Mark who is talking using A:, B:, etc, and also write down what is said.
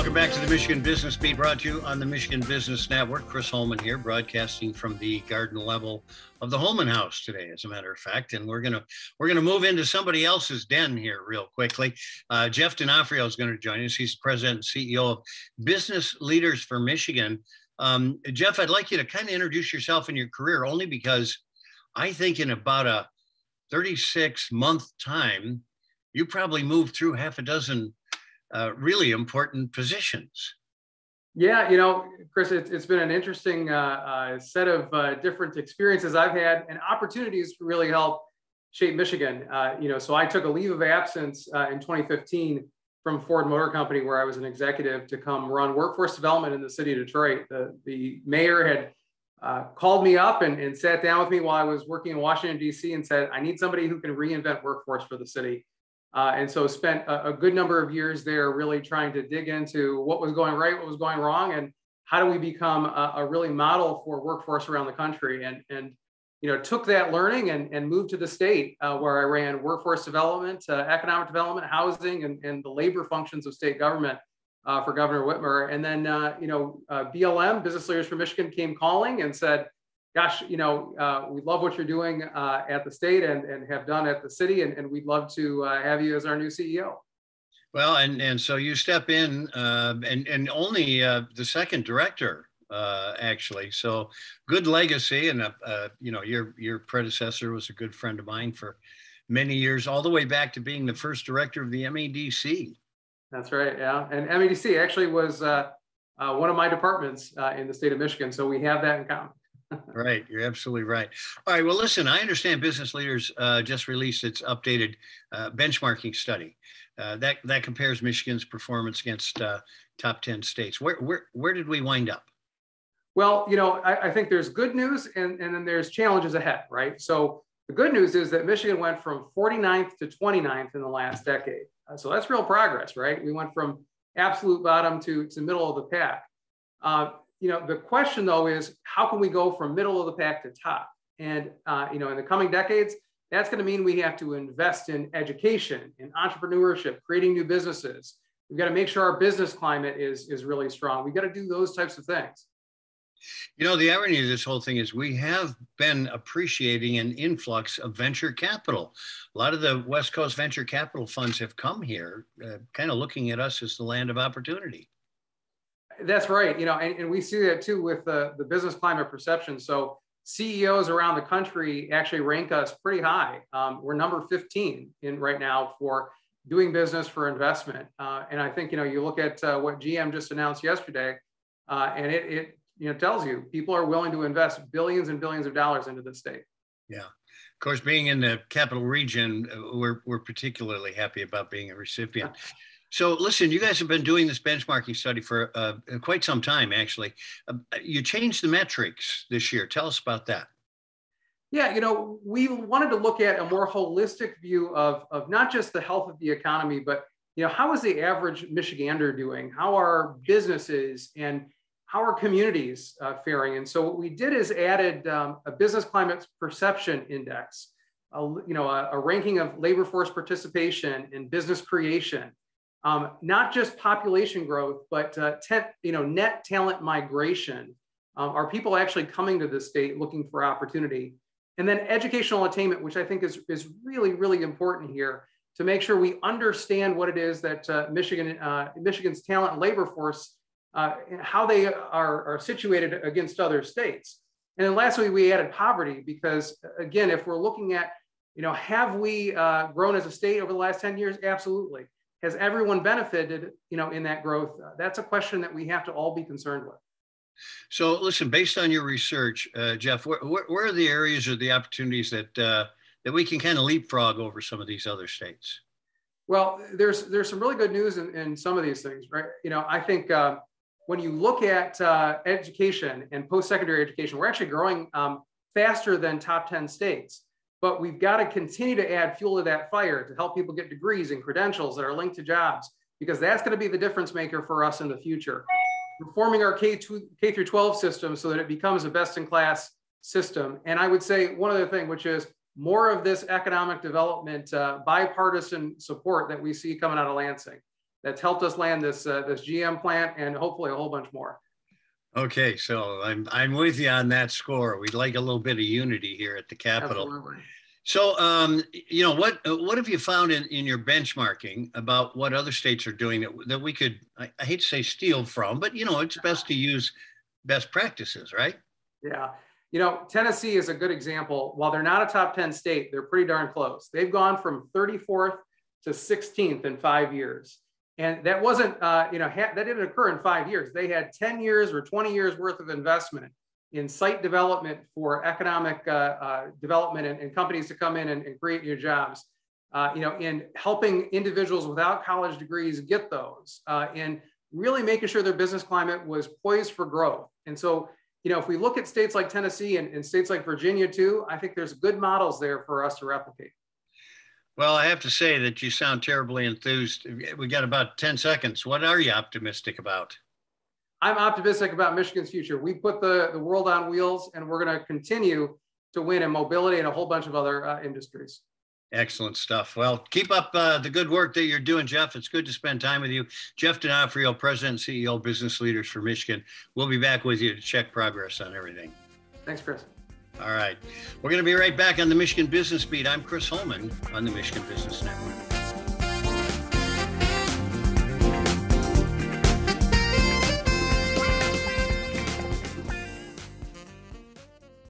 A: Welcome back to the Michigan Business Beat, brought to you on the Michigan Business Network. Chris Holman here, broadcasting from the garden level of the Holman House today, as a matter of fact. And we're gonna move into somebody else's den here real quickly. Jeff Donofrio is going to join us. He's president and CEO of Business Leaders for Michigan. Jeff, I'd like you to kind of introduce yourself and your career, only because I think in about a 36-month time, you probably moved through half a dozen really important positions.
B: Yeah, you know, Chris, it's been an interesting set of different experiences I've had and opportunities to really help shape Michigan. So I took a leave of absence in 2015 from Ford Motor Company, where I was an executive, to come run workforce development in the city of Detroit. The mayor had called me up and sat down with me while I was working in Washington, D.C. and said, I need somebody who can reinvent workforce for the city. And so spent a good number of years there really trying to dig into what was going right, what was going wrong, and how do we become a really model for workforce around the country. And took that learning and moved to the state where I ran workforce development, economic development, housing, and the labor functions of state government for Governor Whitmer. And then, BLM, Business Leaders for Michigan, came calling and said, gosh, we love what you're doing at the state and have done at the city, and we'd love to have you as our new CEO. Well,
A: and so you step in and only the second director, actually. So good legacy, and your predecessor was a good friend of mine for many years, all the way back to being the first director of the MEDC.
B: That's right, yeah. And MEDC actually was one of my departments in the state of Michigan, so we have that in common.
A: Right. You're absolutely right. All right. Well, listen, I understand Business Leaders just released its updated benchmarking study that compares Michigan's performance against top 10 states. Where did we wind up?
B: Well, I think there's good news and then there's challenges ahead, right? So the good news is that Michigan went from 49th to 29th in the last decade. So that's real progress, right? We went from absolute bottom to middle of the pack. The question, though, is how can we go from middle of the pack to top? And, in the coming decades, that's going to mean we have to invest in education, in entrepreneurship, creating new businesses. We've got to make sure our business climate is really strong. We've got to do those types of things.
A: The irony of this whole thing is we have been appreciating an influx of venture capital. A lot of the West Coast venture capital funds have come here, kind of looking at us as the land of opportunity.
B: That's right. And we see that too with the business climate perception. So CEOs around the country actually rank us pretty high. We're number 15 right now for doing business for investment. And I think, you look at what GM just announced yesterday, and it tells you people are willing to invest billions and billions of dollars into the state. Yeah.
A: Of course, being in the capital region, we're particularly happy about being a recipient. So listen, you guys have been doing this benchmarking study for quite some time, actually. You changed the metrics this year. Tell us about that.
B: Yeah, we wanted to look at a more holistic view of not just the health of the economy, but, how is the average Michigander doing? How are businesses and how are communities faring? And so what we did is added a business climate perception index, a ranking of labor force participation and business creation. Not just population growth, but net talent migration. Are people actually coming to the state looking for opportunity? And then educational attainment, which I think is really, really important here to make sure we understand what it is that Michigan's talent and labor force, how they are situated against other states. And then lastly, we added poverty because, again, if we're looking at, have we grown as a state over the last 10 years? Absolutely. Has everyone benefited, in that growth? That's a question that we have to all be concerned with.
A: So listen, based on your research, Jeff, where are the areas or the opportunities that we can kind of leapfrog over some of these other states?
B: Well, there's some really good news in some of these things, right? I think when you look at education and post-secondary education, we're actually growing faster than top 10 states. But we've got to continue to add fuel to that fire to help people get degrees and credentials that are linked to jobs, because that's going to be the difference maker for us in the future. Reforming our K through 12 system so that it becomes a best-in-class system. And I would say one other thing, which is more of this economic development, bipartisan support that we see coming out of Lansing. that's helped us land this GM plant and hopefully a whole bunch more.
A: Okay, so I'm with you on that score. We'd like a little bit of unity here at the Capitol.
B: Absolutely.
A: So, you know, what have you found in your benchmarking about what other states are doing that we could, I hate to say steal from, but, you know, it's best to use best practices, right?
B: Yeah. You know, Tennessee is a good example. While they're not a top 10 state, they're pretty darn close. They've gone from 34th to 16th in 5 years. And that wasn't, you know, that didn't occur in 5 years. They had 10 years or 20 years worth of investment in site development for economic development and companies to come in and create new jobs, you know, in helping individuals without college degrees get those, and really making sure their business climate was poised for growth. And so, you know, if we look at states like Tennessee and states like Virginia too, I think there's good models there for us to replicate.
A: Well, I have to say that you sound terribly enthused. We got about 10 seconds. What are you optimistic about?
B: I'm optimistic about Michigan's future. We put the world on wheels, and we're going to continue to win in mobility and a whole bunch of other industries.
A: Excellent stuff. Well, keep up the good work that you're doing, Jeff. It's good to spend time with you. Jeff Donofrio, President and CEO, Business Leaders for Michigan. We'll be back with you to check progress on everything.
B: Thanks, Chris.
A: All right. We're going to be right back on the Michigan Business Beat. I'm Chris Holman on the Michigan Business Network.